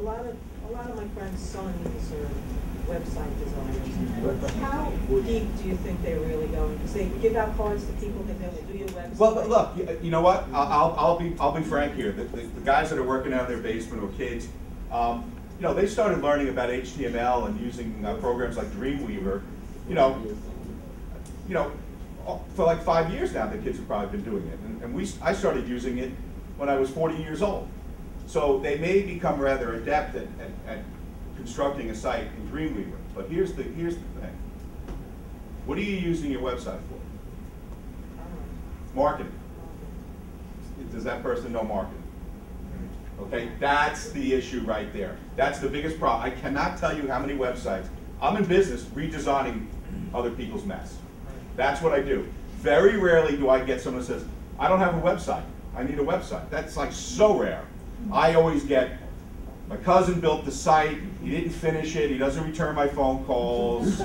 a lot of my friends' sons are website designers. How deep do you think they're really going? Because they give out cards to people that they will do your website. Well, but look, you know what? I'll be frank here. The guys that are working out in their basement or kids, you know, they started learning about HTML and using programs like Dreamweaver. You know, for like 5 years now, the kids have probably been doing it, and I started using it when I was 40 years old. So they may become rather adept at constructing a site in Dreamweaver. But here's the thing. What are you using your website for? Marketing. Does that person know marketing? Okay, that's the issue right there. That's the biggest problem. I cannot tell you how many websites. I'm in business redesigning other people's mess. That's what I do. Very rarely do I get someone who says, I don't have a website. I need a website. That's like so rare. I always get, my cousin built the site, he didn't finish it, he doesn't return my phone calls,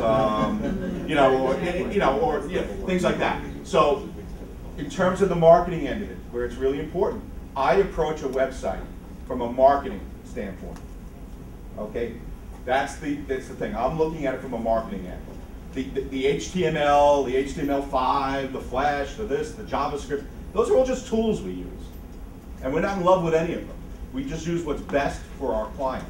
things like that. So, in terms of the marketing end of it, where it's really important, I approach a website from a marketing standpoint. Okay, that's the thing. I'm looking at it from a marketing end. The HTML, the HTML5, the Flash, the this, the JavaScript, those are all just tools we use. And we're not in love with any of them. We just use what's best for our client.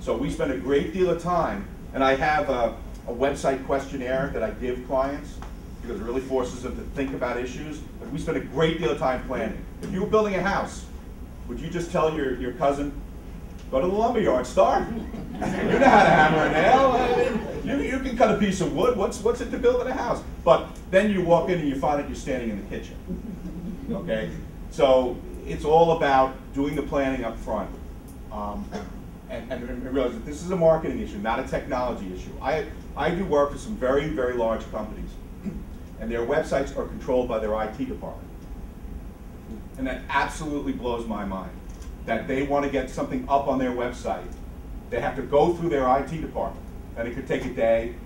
So we spend a great deal of time, and I have a website questionnaire that I give clients because it really forces them to think about issues. But we spend a great deal of time planning. If you were building a house, would you just tell your cousin, go to the lumberyard, start? You know how to hammer a nail. I mean, you can cut a piece of wood. What's it to building a house? But then you walk in and you find that you're standing in the kitchen. Okay? So it's all about doing the planning up front and realize that this is a marketing issue, not a technology issue. I do work for some very, very large companies, and their websites are controlled by their IT department. And that absolutely blows my mind, that they want to get something up on their website. They have to go through their IT department, and it could take a day.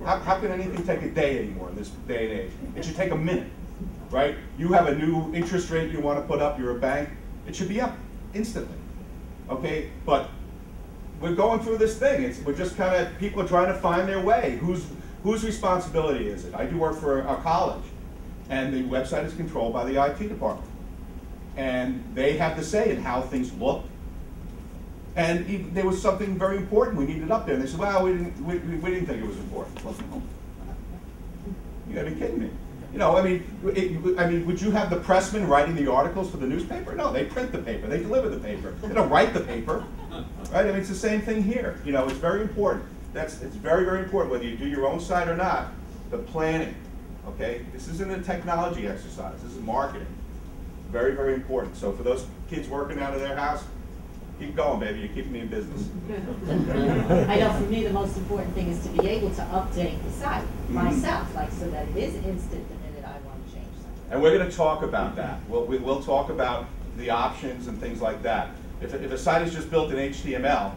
How can anything take a day anymore in this day and age? It should take a minute. Right? You have a new interest rate you want to put up, you're a bank, it should be up instantly. Okay? But we're going through this thing. We're just kind of, people are trying to find their way. Whose responsibility is it? I do work for a college, and the website is controlled by the IT department. And they have to say in how things look. And even, there was something very important we needed up there. And they said, well, we didn't think it was important. Well, no. You gotta be kidding me. You know, I mean, would you have the pressmen writing the articles for the newspaper? No, they print the paper, they deliver the paper. They don't write the paper, right? I mean, it's the same thing here. You know, it's very important. It's very, very important, whether you do your own site or not, the planning, okay? This isn't a technology exercise, this is marketing. Very, very important. So for those kids working out of their house, keep going, baby, you're keeping me in business. I know for me the most important thing is to be able to update the site myself, like so that it is instant the minute I want to change something. And we're going to talk about that. We'll talk about the options and things like that. If a site is just built in HTML,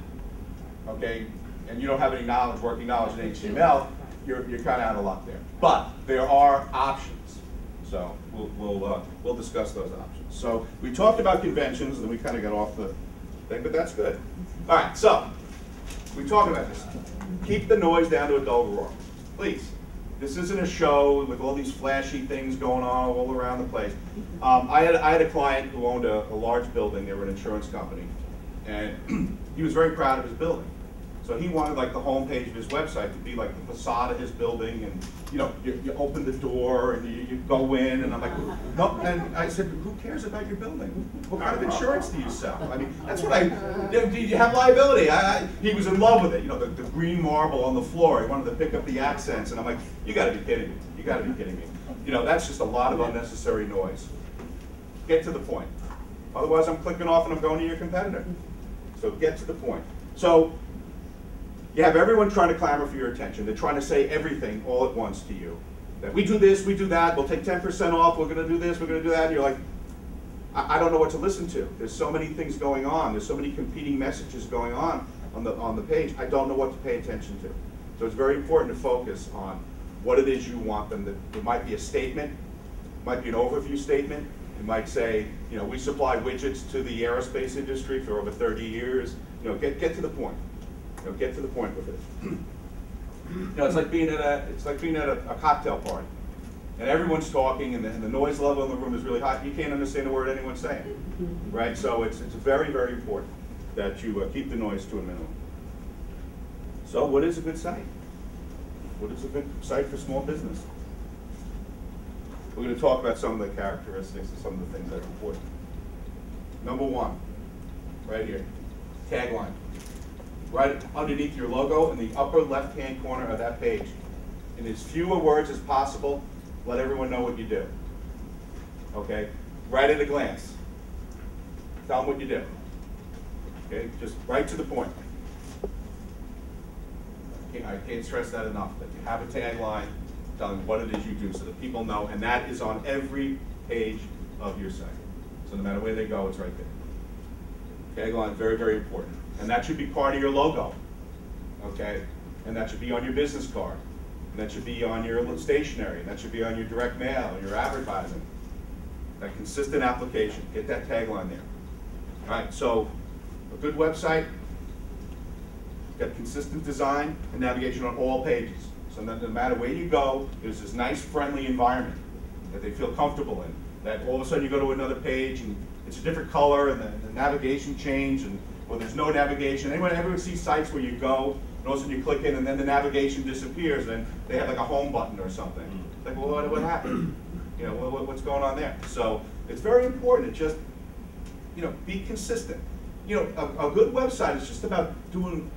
okay, and you don't have any knowledge, working knowledge in HTML, you're kind of out of luck there. But there are options. So we'll discuss those options. So we talked about conventions, and then we kind of got off the thing, but that's good. All right, so we talked about this. Keep the noise down to a dull roar, please. This isn't a show with all these flashy things going on all around the place. I had a client who owned a large building. They were an insurance company, and he was very proud of his building. So he wanted like the home page of his website to be like the facade of his building, and you know, you open the door and you go in, and I'm like, no. And I said, who cares about your building? What kind of insurance do you sell? I mean, that's what do you have liability? He was in love with it. You know, the green marble on the floor. He wanted to pick up the accents, and I'm like, you got to be kidding me. You got to be kidding me. You know, that's just a lot of unnecessary noise. Get to the point. Otherwise, I'm clicking off and I'm going to your competitor. So get to the point. So you have everyone trying to clamor for your attention. They're trying to say everything all at once to you. That we do this, we do that, we'll take 10% off, we're going to do this, we're going to do that. And you're like, I don't know what to listen to. There's so many things going on. There's so many competing messages going on the page. I don't know what to pay attention to. So it's very important to focus on what it is you want them to. It might be a statement, it might be an overview statement, It might say, you know, we supply widgets to the aerospace industry for over 30 years. You know, get to the point. You know, get to the point with it. You know, it's like being at a cocktail party, and everyone's talking, and the noise level in the room is really high. You can't understand a word anyone's saying, right? So it's very, very important that you keep the noise to a minimum. So what is a good site? What is a good site for small business? We're going to talk about some of the characteristics and some of the things that are important. Number one, right here, tagline. Right underneath your logo in the upper left-hand corner of that page. In as fewer words as possible, let everyone know what you do. Okay? Right at a glance. Tell them what you do. Okay? Just right to the point. I can't stress that enough, that you have a tagline telling what it is you do so that people know, and that is on every page of your site. So no matter where they go, it's right there. Tagline, very, very important. And that should be part of your logo, okay? And that should be on your business card. And that should be on your stationery. And that should be on your direct mail, your advertising. That consistent application, get that tagline there. All right, so a good website, got consistent design and navigation on all pages. So that no matter where you go, there's this nice, friendly environment that they feel comfortable in. That all of a sudden you go to another page and it's a different color and the navigation change, and or there's no navigation. Everyone sees sites where you go and all of a sudden you click in and then the navigation disappears and they have like a home button or something. Like, well, what happened? You know, what's going on there? So it's very important to just, you know, be consistent. You know, a good website is just about doing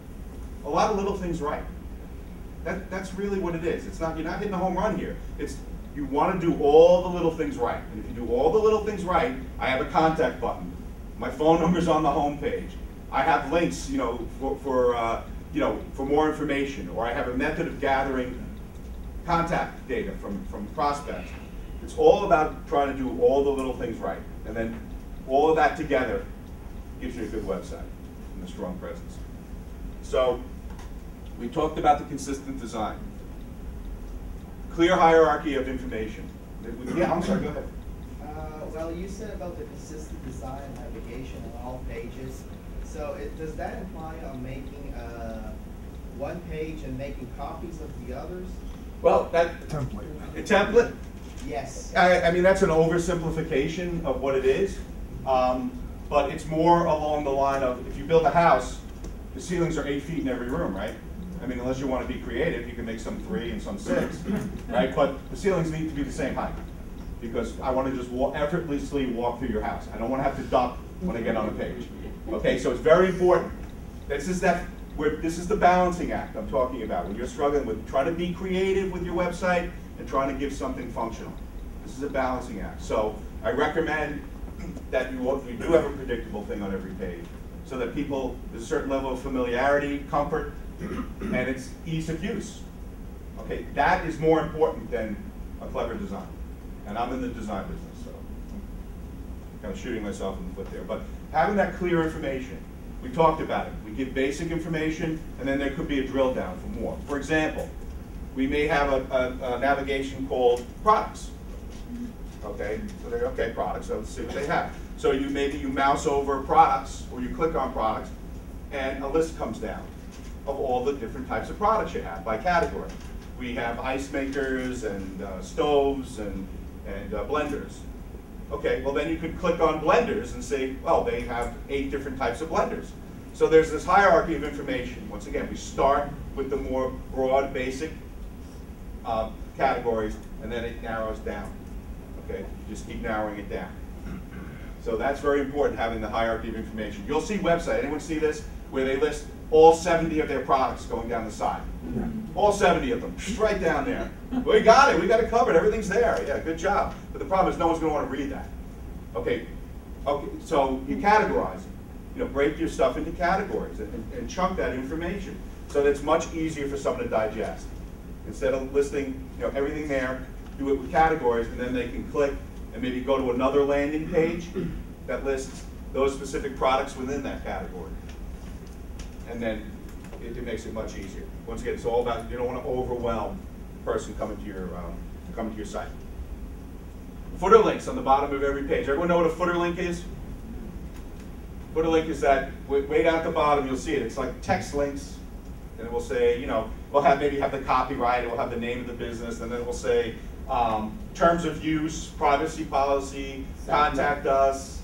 a lot of little things right. That's really what it is. It's not, you're not hitting a home run here. It's, you want to do all the little things right. And if you do all the little things right, I have a contact button. My phone number's on the home page. I have links, you know, for more information, or I have a method of gathering contact data from prospects. It's all about trying to do all the little things right, and then all of that together gives you a good website and a strong presence. So we talked about the consistent design, clear hierarchy of information. Yeah, I'm sorry. Go ahead. Well, you said about the consistent design and navigation on all pages. So does that imply on making one page and making copies of the others? Well, that a template. Yes. I mean, that's an oversimplification of what it is, but it's more along the line of, if you build a house, the ceilings are 8 feet in every room, right? I mean, unless you want to be creative, you can make some 3 and some 6, right? But the ceilings need to be the same height, because I want to just effortlessly walk through your house. I don't want to have to duck when I get on a page. Okay, so it's very important. This is the balancing act I'm talking about, when you're struggling with trying to be creative with your website and trying to give something functional. This is a balancing act. So I recommend that you do have a predictable thing on every page, so that there's a certain level of familiarity, comfort, and it's ease of use. Okay, that is more important than a clever design. And I'm in the design business, so I'm kind of shooting myself in the foot there. But having that clear information, we talked about it. We give basic information, and then there could be a drill down for more. For example, we may have a navigation called products. Okay, so they're okay, products, so let's see what they have. So maybe you mouse over products, or you click on products, and a list comes down of all the different types of products you have by category. We have ice makers and stoves and blenders. Okay, well then you could click on blenders and say, well, they have 8 different types of blenders. So there's this hierarchy of information. Once again, we start with the more broad, basic categories, and then it narrows down. Okay, you just keep narrowing it down. So that's very important, having the hierarchy of information. You'll see website, anyone see this, where they list all 70 of their products going down the side. All 70 of them, right down there. We got it, we got it covered, everything's there. Yeah, good job. But the problem is no one's going to want to read that. Okay, so you categorize. You know, break your stuff into categories and chunk that information so that it's much easier for someone to digest. Instead of listing, you know, everything there, do it with categories, and then they can click and maybe go to another landing page that lists those specific products within that category. And then it makes it much easier. Once again, it's all about, you don't want to overwhelm the person coming to your site. Footer links on the bottom of every page. Everyone know what a footer link is? Footer link is that way down at the bottom, you'll see it. It's like text links, and it will say, you know, we'll have maybe have the copyright, it will have the name of the business, and then it will say terms of use, privacy policy, contact us.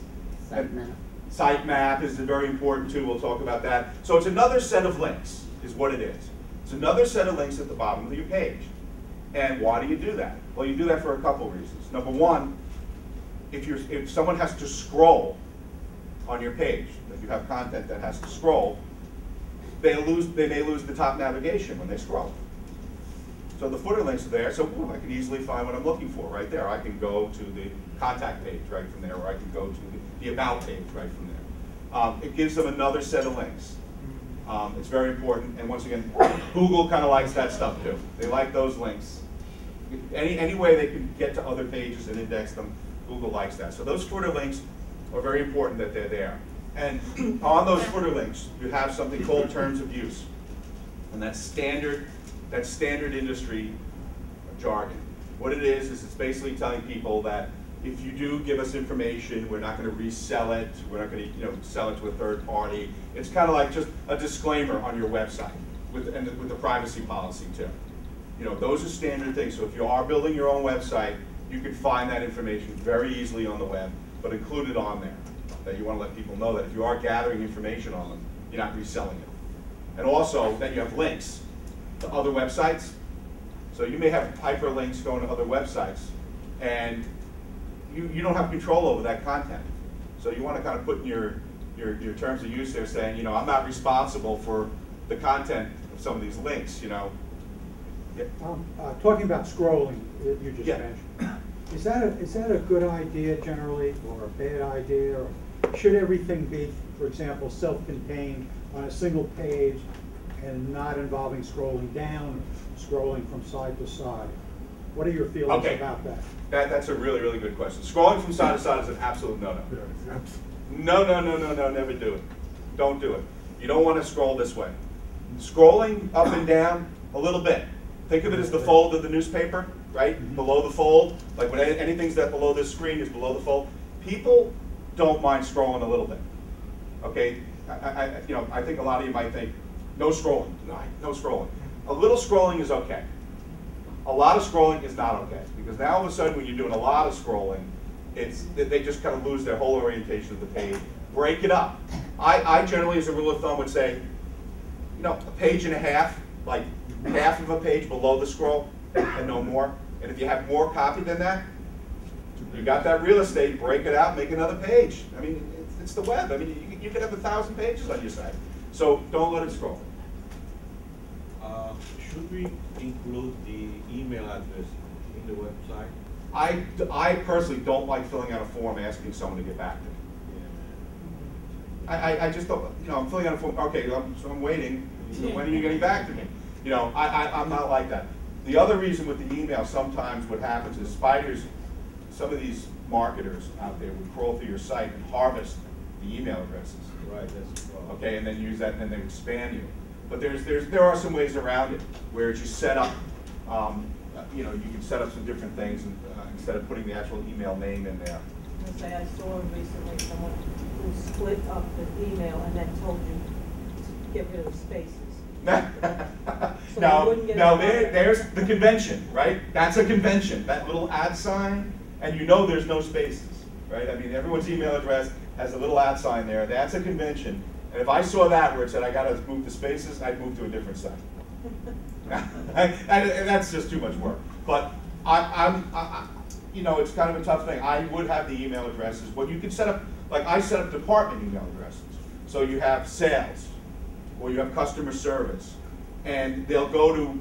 Sitemap is very important too. We'll talk about that. So it's another set of links, is what it is. It's another set of links at the bottom of your page. And why do you do that? Well, you do that for a couple reasons. Number one, if someone has to scroll on your page, if you have content that has to scroll, they may lose the top navigation when they scroll. So the footer links are there, so I can easily find what I'm looking for right there. I can go to the contact page right from there, or I can go to the about page right from there. It gives them another set of links. It's very important, and once again, Google kind of likes that stuff too. They like those links. Any way they can get to other pages and index them, Google likes that. So those footer links are very important that they're there. And on those footer links, you have something called terms of use, and that's standard industry jargon. What it is it's basically telling people that if you do give us information, we're not going to resell it. We're not going to, sell it to a third party. It's kind of like just a disclaimer on your website with the privacy policy too. Those are standard things. So if you are building your own website, you can find that information very easily on the web, but include it on there. That you want to let people know that if you are gathering information on them, you're not reselling it. And also that you have links to other websites. So you may have hyperlinks going to other websites, and you don't have control over that content. So you want to kind of put in your terms of use there saying, I'm not responsible for the content of some of these links, Yeah. Talking about scrolling, you just mentioned, is that a good idea generally, or a bad idea, or should everything be, for example, self-contained on a single page and not involving scrolling down, scrolling from side to side? What are your feelings about that? That's a really, really good question. Scrolling from side to side is an absolute no-no. No, never do it. Don't do it. You don't want to scroll this way. Scrolling up and down a little bit. Think of it as the fold of the newspaper, right? Mm-hmm. Below the fold, like when anything's that below this screen is below the fold. People don't mind scrolling a little bit. Okay, I think a lot of you might think, no scrolling, no scrolling. A little scrolling is okay. A lot of scrolling is not okay, because now all of a sudden when you're doing a lot of scrolling, they just kind of lose their whole orientation of the page. Break it up. I generally, as a rule of thumb, would say, a page and a half, like half of a page below the scroll, and no more. And if you have more copy than that, you got that real estate, break it out, make another page. I mean, it's the web. I mean, you could have 1,000 pages on your site. So don't let it scroll. Should we include the email address in the website? I personally don't like filling out a form asking someone to get back to me. I just don't, I'm filling out a form, okay, so I'm waiting. When are you getting back to me? I'm not like that. The other reason with the email, sometimes what happens is some of these marketers out there would crawl through your site and harvest the email addresses. Right, that's the problem. Okay, and then use that, and then they would spam you. But there are some ways around it where it's just set up. You can set up some different things instead of putting the actual email name in there. I was gonna say, I saw recently someone who split up the email and then told you to get rid of the spaces. Now there's the convention, right? That's a convention. That little @ sign, and there's no spaces, right? I mean, everyone's email address has a little @ sign there. That's a convention. And if I saw that where it said I got to move the spaces, I'd move to a different site. and that's just too much work. But it's kind of a tough thing. I would have the email addresses. What you can set up, like I set up department email addresses. So you have sales, or you have customer service, and they'll go to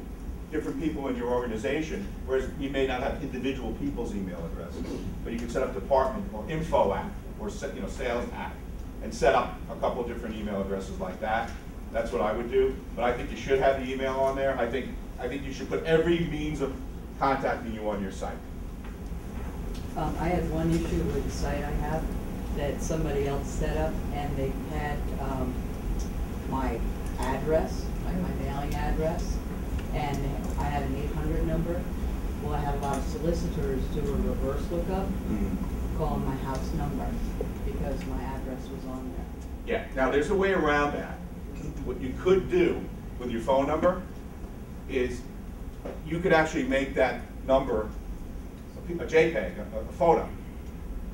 different people in your organization, whereas you may not have individual people's email addresses. But you can set up department or info app or sales app, and set up a couple different email addresses like that. That's what I would do. But I think you should have the email on there. I think you should put every means of contacting you on your site. I had one issue with the site I have that somebody else set up, and they had my address, like my mailing address, and I had an 800 number, Well, I had a lot of solicitors do a reverse lookup, calling my house number, because my address was on there. Yeah, now there's a way around that. What you could do with your phone number is you could actually make that number a JPEG, a photo,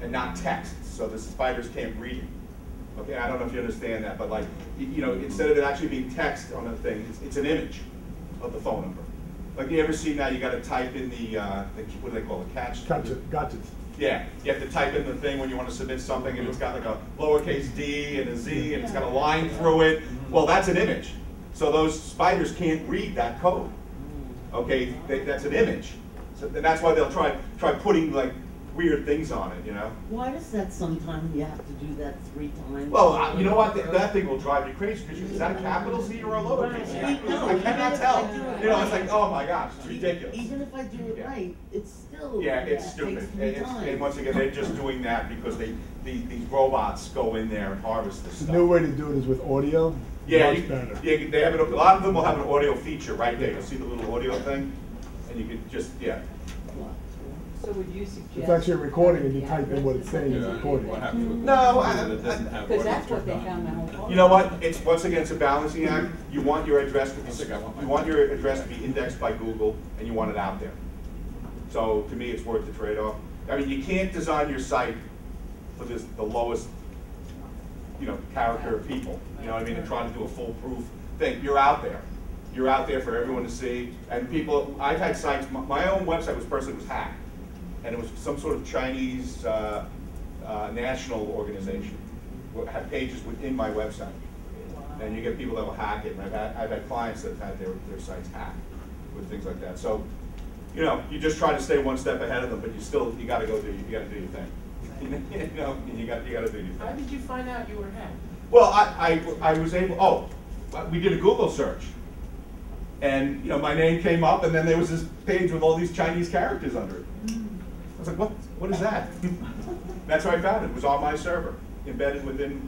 and not text, so the spiders can't read it. Okay, I don't know if you understand that, but like, you know, instead of it actually being text on the thing, it's an image of the phone number. Like you ever see now, you got to type in the what do they call it, catch? Gotcha. Yeah, you have to type in the thing when you want to submit something, and it's got like a lowercase d and a z, and it's got a line through it. Well, that's an image. So those spiders can't read that code. Okay, that's an image. So and that's why they'll try putting like weird things on it, you know. Why does that sometimes you have to do that 3 times? Well, you know what? That thing will drive you crazy because is that a capital Z or a lowercase Z? I cannot tell. You know, it's like, oh my gosh, it's ridiculous. Even if I do it right, it's still it's stupid. takes 3 times. And once again, they're just doing that because these robots go in there and harvest this The stuff. new way to do it is with audio. Yeah, Much better. they have a lot of them will have an audio feature right there. You'll see the little audio thing, and you can just So would you suggest? It's actually a recording and you type in what it's saying in the recording. What happens with No, it doesn't have Because audio that's what they turned on? found my whole phone. You know what? It's once again, it's a balancing act. You want your address to be indexed by Google, and you want it out there. So to me, it's worth the trade-off. I mean, you can't design your site for the lowest, character of people. You know what I mean? And trying to do a foolproof thing. You're out there. You're out there for everyone to see. And people, I've had sites. My own website was hacked, and it was some sort of Chinese national organization. Had pages within my website, and you get people that will hack it. And I've had clients that have had their sites hacked with things like that. So, you just try to stay one step ahead of them, but you got to do your thing. You got to do your thing. How did you find out you were hacked? Well, I was able. We did a Google search, and my name came up, and then there was this page with all these Chinese characters under it. I was like, what is that? That's how I found it. It was on my server, embedded within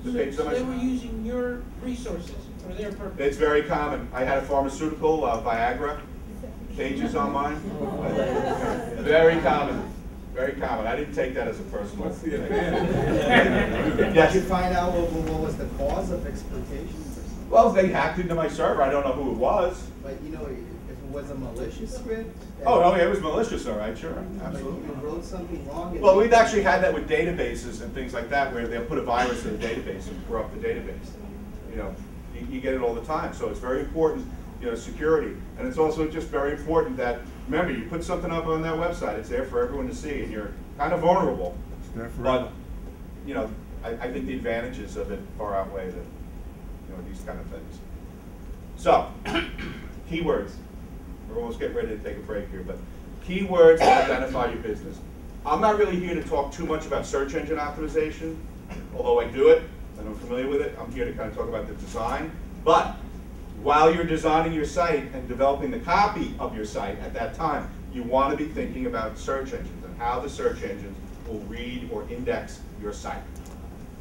the page of my They server. were using your resources for their purpose. It's very common. I had a pharmaceutical, Viagra, pages on mine. Very common. Very common. I didn't take that as a personal. What's the advantage? Yes. Did you find out what was the cause of exploitation? Well, they hacked into my server. I don't know who it was. But if it was a malicious script? Oh, yeah, it was malicious, all right, sure, But absolutely. you wrote something wrong? and Well, they- we've actually had that with databases and things like that, where they'll put a virus in the database and corrupt the database. You get it all the time, so it's very important, security. And it's also just very important that, remember, you put something up on that website, it's there for everyone to see, and you're kind of vulnerable. It's there But, forever. I think the advantages of it far outweigh these kind of things. So, keywords. We're almost getting ready to take a break here, but keywords that identify your business. I'm not really here to talk too much about search engine optimization, although I do it, and I'm familiar with it. I'm here to kind of talk about the design. But while you're designing your site and developing the copy of your site at that time, you want to be thinking about search engines and how the search engines will read or index your site.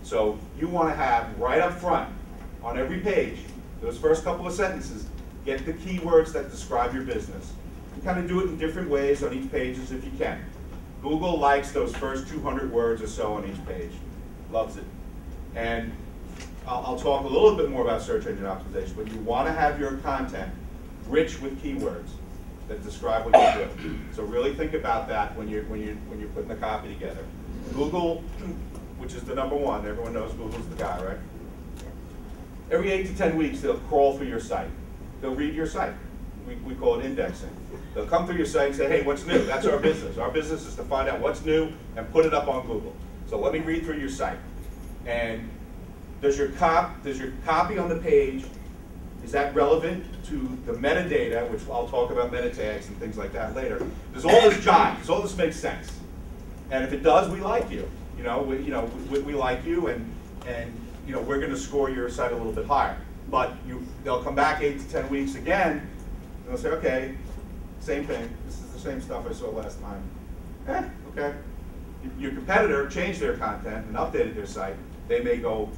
So you want to have right up front on every page, those first couple of sentences, get the keywords that describe your business. You kind of do it in different ways on each page if you can. Google likes those first 200 words or so on each page. Loves it. And I'll talk a little bit more about search engine optimization, but you want to have your content rich with keywords that describe what you do. So really think about that when you're putting the copy together. Google, which is the #1, everyone knows Google's the guy, right? Every 8 to 10 weeks, they'll crawl through your site. They'll read your site. We call it indexing. They'll come through your site and say, hey, what's new? That's our business. Our business is to find out what's new and put it up on Google. So let me read through your site. And does your copy on the page, is that relevant to the metadata, which I'll talk about meta tags and things like that later? Does all this jive? Does all this make sense? And if it does, we like you. We like you, and we're going to score your site a little bit higher. But they'll come back 8 to 10 weeks again, and they'll say, okay, same thing. This is the same stuff I saw last time. Okay. Your competitor changed their content and updated their site. They may go,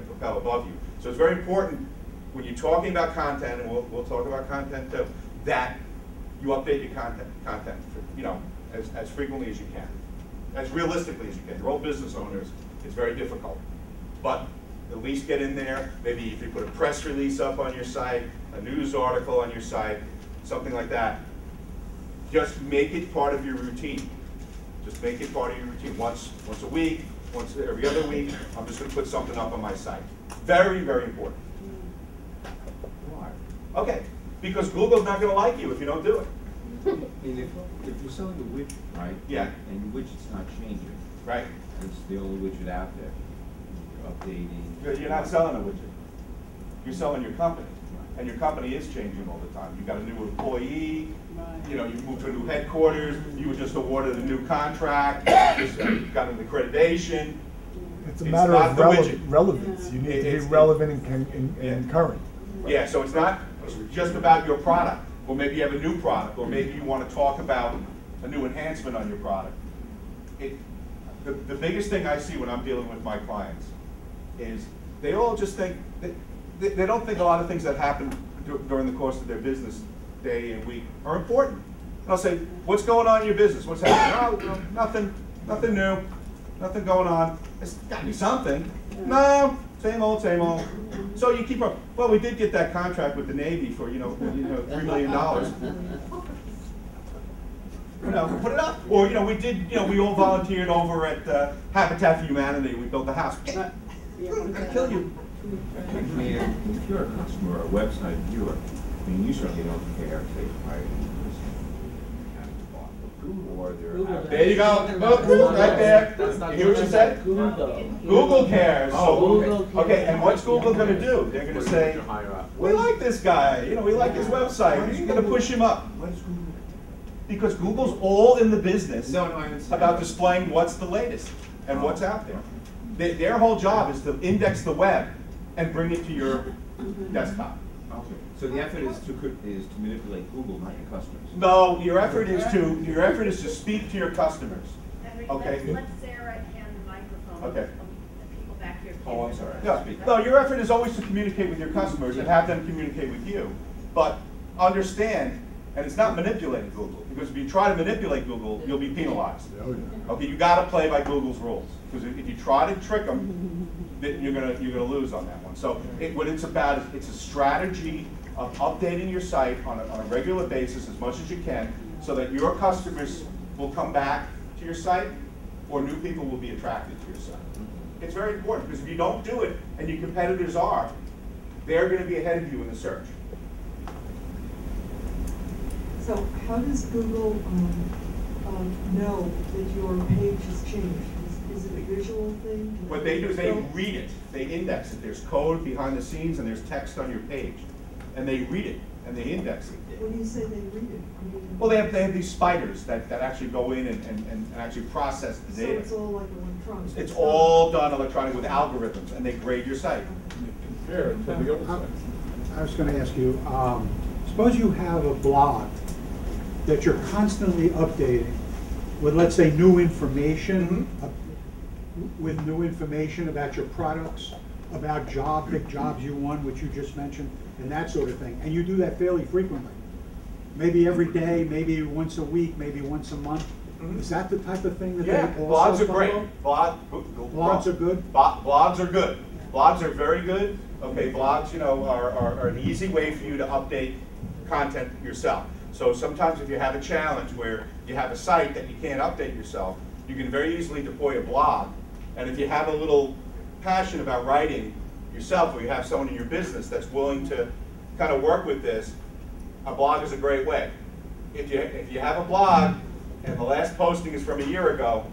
propel above you. So it's very important when you're talking about content, and we'll talk about content too, that you update your content, you know, as frequently as you can, as realistically as you can. Your old business owners, it's very difficult, but at least get in there. Maybe if you put a press release up on your site, a news article on your site, something like that. Just make it part of your routine. Just make it part of your routine. Once a week, once every other week, I'm just going to put something up on my site. Very, very important. Why? Okay, because Google's not going to like you if you don't do it. I mean, if you're selling a widget, right? Yeah. And your widget's not changing. Right? And it's the only widget out there. You're updating. You're not selling a widget. You're selling your company. And your company is changing all the time. You've got a new employee, you know, you moved to a new headquarters, you were just awarded a new contract, you got an accreditation. It's a matter of relevance. You need to be It's- relevant and current. Yeah, so it's not just about your product, or maybe you have a new product, or maybe you want to talk about a new enhancement on your product. The biggest thing I see when I'm dealing with my clients is they all just think, they don't think a lot of things that happen during the course of their business day and week are important. And I'll say, what's going on in your business? What's happening? Oh, nothing new, nothing going on. There's got to be something. No, same old, same old. So you keep up. Well, we did get that contract with the Navy for $3 million. Put it up. Or we did. We all volunteered over at Habitat for Humanity. We built a house. Kill you. I mean, if you're a customer or a website viewer, I mean, you certainly don't care if they hire you or they're There you go. Look, right there. You hear what you said? Google cares. Oh, okay. And what's Google going to do? They're going to say, we like this guy. We like his website. We're going to push him up. What is Google? Because Google's all in the business I understand. about displaying what's the latest and what's out there. Their whole job is to index the web and bring it to your desktop. Okay. So the effort is to manipulate Google, not your customers. No, your effort is to speak to your customers. Okay. Let Sarah hand the microphone. Okay. The people back here. Oh, I'm sorry. No, your effort is always to communicate with your customers and have them communicate with you. But understand, and it's not manipulating Google, because if you try to manipulate Google, you'll be penalized. Oh, yeah. Okay, you got to play by Google's rules, because if you try to trick them, then you're gonna lose on that one. So what it's about is it's a strategy of updating your site on a regular basis as much as you can, so that your customers will come back to your site, or new people will be attracted to your site. It's very important, because if you don't do it, and your competitors are, they're going to be ahead of you in the search. So how does Google know that your page has changed? Is it a visual thing? What they do is they read it, they index it. There's code behind the scenes and there's text on your page. And they read it and they index it. When you say they read it? I mean, Well, they have these spiders that actually go in and actually process the data. So it's all like electronic? It's all done electronic with algorithms, and they grade your site. I was going to ask you, suppose you have a blog that you're constantly updating with, let's say, new information, with new information about your products, about big jobs you won, which you just mentioned, and that sort of thing. And you do that fairly frequently. Maybe every day, maybe once a week, maybe once a month. Is that the type of thing that they also blogs are great. follow? Blogs are good? Blogs are good. Blogs are very good. Okay, blogs, are an easy way for you to update content yourself. So sometimes if you have a challenge where you have a site that you can't update yourself, you can very easily deploy a blog. And if you have a little passion about writing yourself, or you have someone in your business that's willing to kind of work with this, a blog is a great way. If you have a blog and the last posting is from a year ago,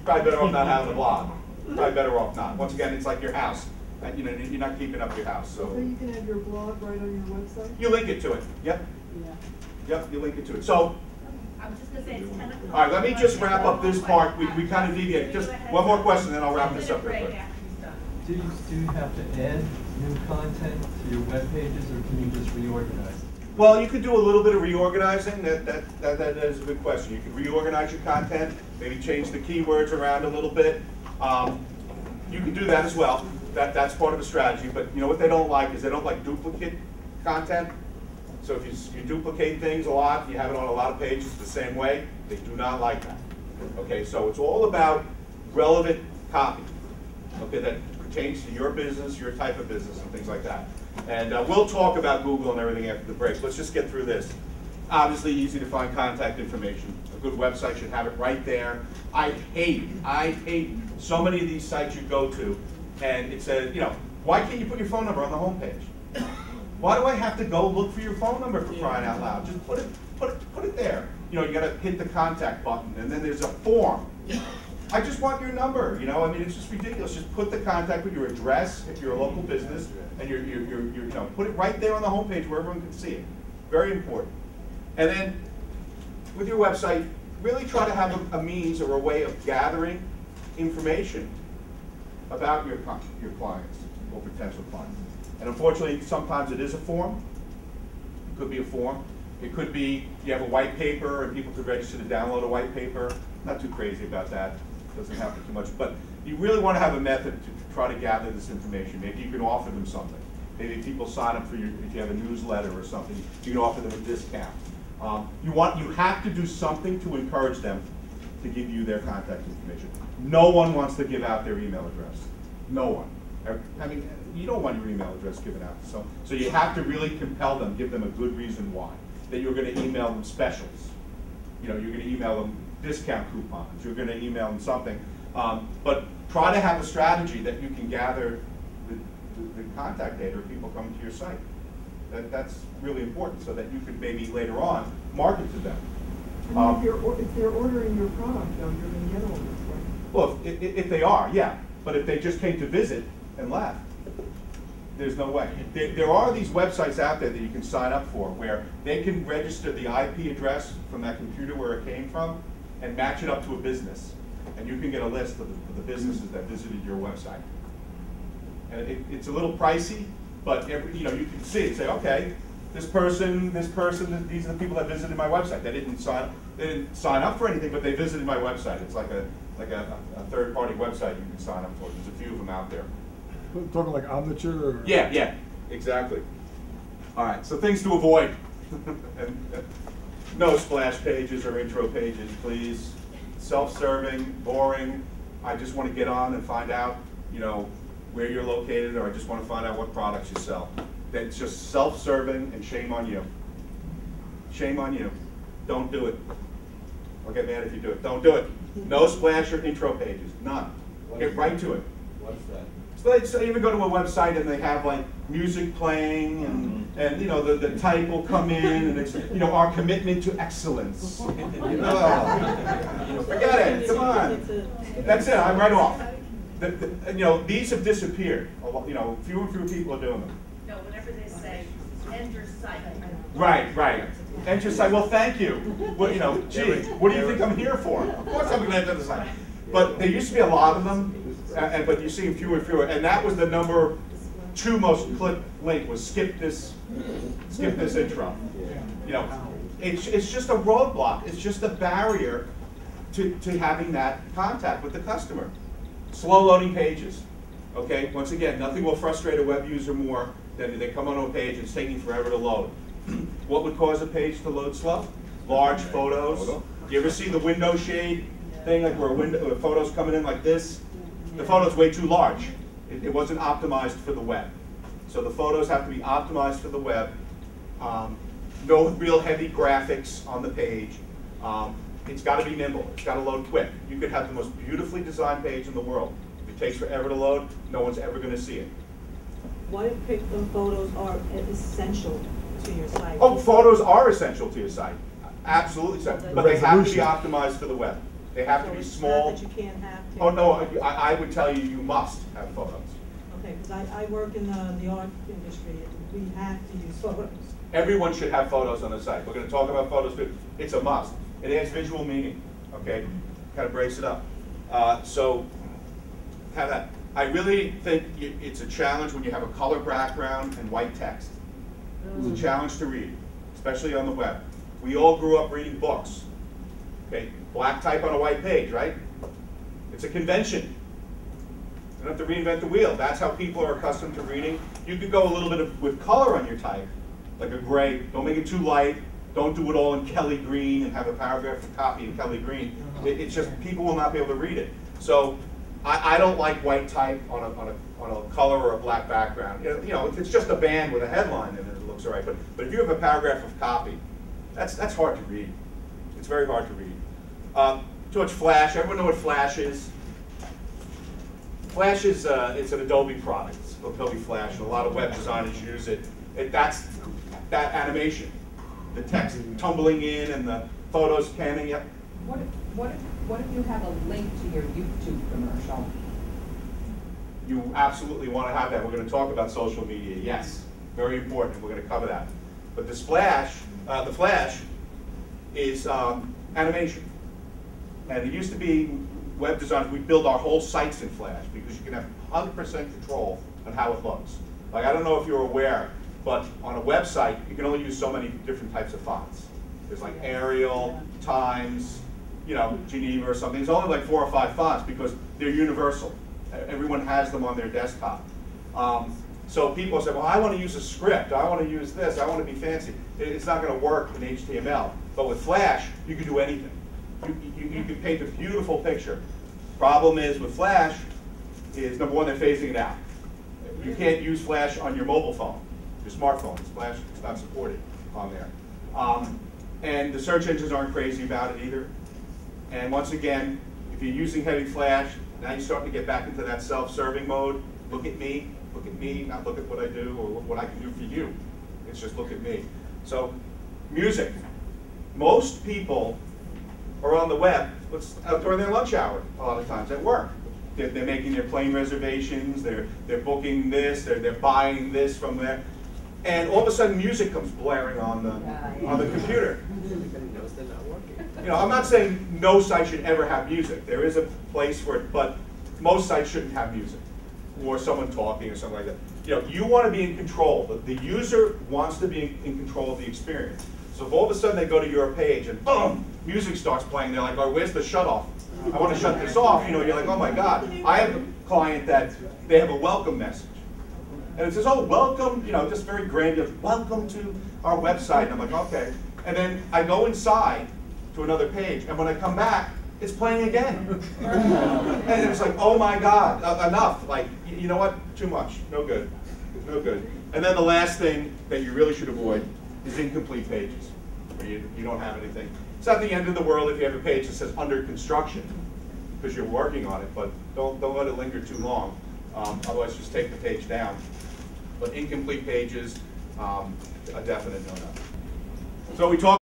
probably better off not having a blog. Probably better off not. Once again, it's like your house. You're not keeping up your house. So you can have your blog right on your website? You link it to it. Yep. Yeah. Yep, you link it to it. So, I was just going to say, it's 10 o'clock. all right, let me just wrap up this part. We kind of deviated. Just one more question, then I'll wrap this up real quick. Do you have to add new content to your web pages, or can you just reorganize? Well, you could do a little bit of reorganizing. That is a good question. You could reorganize your content, maybe change the keywords around a little bit. You can do that as well. That's part of the strategy. But you know what they don't like is they don't like duplicate content. So if you duplicate things a lot, you have it on a lot of pages the same way, they do not like that. Okay, so it's all about relevant copy, okay, that pertains to your business, your type of business, and things like that. And we'll talk about Google and everything after the break. Let's just get through this. Obviously, easy to find contact information. A good website should have it right there. I hate so many of these sites you go to, and it says, you know, why can't you put your phone number on the home page? Why do I have to go look for your phone number, for crying out loud? Just put it there. You know, you gotta hit the contact button, and then there's a form. I just want your number, you know, I mean, it's just ridiculous. Just put the contact with your address, if you're a local business, and you know, put it right there on the homepage where everyone can see it. Very important. And then, with your website, really try to have a means or a way of gathering information about your clients or potential clients. And unfortunately, sometimes it is a form. It could be a form. It could be you have a white paper and people could register to download a white paper. Not too crazy about that. Doesn't happen too much. But you really want to have a method to try to gather this information. Maybe you can offer them something. Maybe people sign up for your, if you have a newsletter or something, you can offer them a discount. You have to do something to encourage them to give you their contact information. No one wants to give out their email address. No one. I mean, you don't want your email address given out. So you have to really compel them, give them a good reason why. That you're going to email them specials. You know, you're going to email them discount coupons. You're going to email them something. But try to have a strategy that you can gather the contact data of people coming to your site. That's really important so that you could maybe later on market to them. I mean, if they're ordering your product, though, you're going to get all this, right? Well, if they are, yeah. But if they just came to visit and left, there's no way. There are these websites out there that you can sign up for where they can register the IP address from that computer where it came from and match it up to a business. And you can get a list of the businesses that visited your website. And it's a little pricey, but you know, you can see it. Say, okay, this person, these are the people that visited my website. They didn't sign up for anything, but they visited my website. It's like a third-party website you can sign up for. There's a few of them out there. Talking like Omniture? Or? Yeah, exactly. All right, so things to avoid. No splash pages or intro pages, please. Self-serving, boring. I just want to get on and find out, you know, where you're located, or I just want to find out what products you sell. That's just self-serving, and shame on you. Shame on you. Don't do it. I'll get mad if you do it. Don't do it. No splash or intro pages. None. Get right to it. What's that? So you even go to a website and they have like music playing and you know the type will come in and it's, you know, our commitment to excellence. Oh, forget it. Come on. That's it. I'm right off. You know, these have disappeared. You know, fewer and fewer people are doing them. No, whenever they say end your site. Right. End your site. Well, thank you. Well, you know, gee, what do you think I'm here for? Of course I'm going to enter the site. But there used to be a lot of them. But you see fewer and fewer, and that was the number 2 most clicked link was skip this intro. You know, it's just a roadblock. It's just a barrier to having that contact with the customer. Slow loading pages. Okay, once again, nothing will frustrate a web user more than they come on a page and it's taking forever to load. What would cause a page to load slow? Large photos. You ever see the window shade thing, like where a photo's coming in like this? The photo's way too large. It wasn't optimized for the web. So the photos have to be optimized for the web. No real heavy graphics on the page. It's got to be nimble. It's got to load quick. You could have the most beautifully designed page in the world. If it takes forever to load, no one's ever going to see it. What if the photos are essential to your site? Oh, photos are essential to your site. Absolutely essential. But they have to be optimized for the web. They have to be small. That you can't have. Oh no, I would tell you must have photos. Okay, because I work in the art industry. We have to use photos. Everyone should have photos on the site. We're going to talk about photos too. It's a must. It has visual meaning. Okay, kind of brace it up. So have that. I really think it's a challenge when you have a color background and white text. It's a challenge to read, especially on the web. We all grew up reading books. Okay, black type on a white page, right? It's a convention. You don't have to reinvent the wheel. That's how people are accustomed to reading. You could go a little bit with color on your type, like a gray. Don't make it too light. Don't do it all in Kelly green and have a paragraph of copy in Kelly green. It's just, people will not be able to read it. So I don't like white type on a color or a black background. You know, if it's just a band with a headline in it, it looks all right. But if you have a paragraph of copy, that's hard to read. It's very hard to read. Too much Flash. Everyone know what Flash is? Flash is it's an Adobe product. It's Adobe Flash, and a lot of web designers use it. That's that animation, the text tumbling in and the photos panning. Yep. What if you have a link to your YouTube commercial? You absolutely want to have that. We're going to talk about social media. Yes, very important. We're going to cover that. But this Flash, the Flash, is animation, and it used to be web designers. We build our whole sites in Flash because you can have 100% control on how it looks. Like, I don't know if you're aware, but on a website you can only use so many different types of fonts. There's like Arial, Times, you know, Geneva or something. There's only like 4 or 5 fonts because they're universal. Everyone has them on their desktop. So people say, well, I want to use a script. I want to use this. I want to be fancy. It's not going to work in HTML. But with Flash, you can do anything. You can paint a beautiful picture. Problem is with Flash is, number one, they're phasing it out. You can't use Flash on your mobile phone, your smartphone. Flash is not supported on there. And the search engines aren't crazy about it either. And once again, if you're using heavy Flash, now you're starting to get back into that self-serving mode. Look at me, not look at what I do or what I can do for you. It's just look at me. So, music. Most people are on the web during their lunch hour, a lot of times at work. They're making their plane reservations, they're booking this, they're buying this from there. And all of a sudden music comes blaring on the computer. You know, I'm not saying no site should ever have music. There is a place for it, but most sites shouldn't have music or someone talking or something like that. You know, you want to be in control. The user wants to be in control of the experience. So if all of a sudden they go to your page and boom, music starts playing, they're like, oh, where's the shut off? I want to shut this off. You know, you're like, oh my God. I have a client that they have a welcome message. And it says, oh, welcome, you know, just very grandiose, welcome to our website. And I'm like, okay. And then I go inside to another page, and when I come back, it's playing again. And it's like, oh my God, enough. Like, you know what? Too much. No good. No good. And then the last thing that you really should avoid is incomplete pages, where you don't have anything. It's not the end of the world if you have a page that says under construction, because you're working on it, but don't let it linger too long. Otherwise, just take the page down. But incomplete pages, a definite no-no. So we talked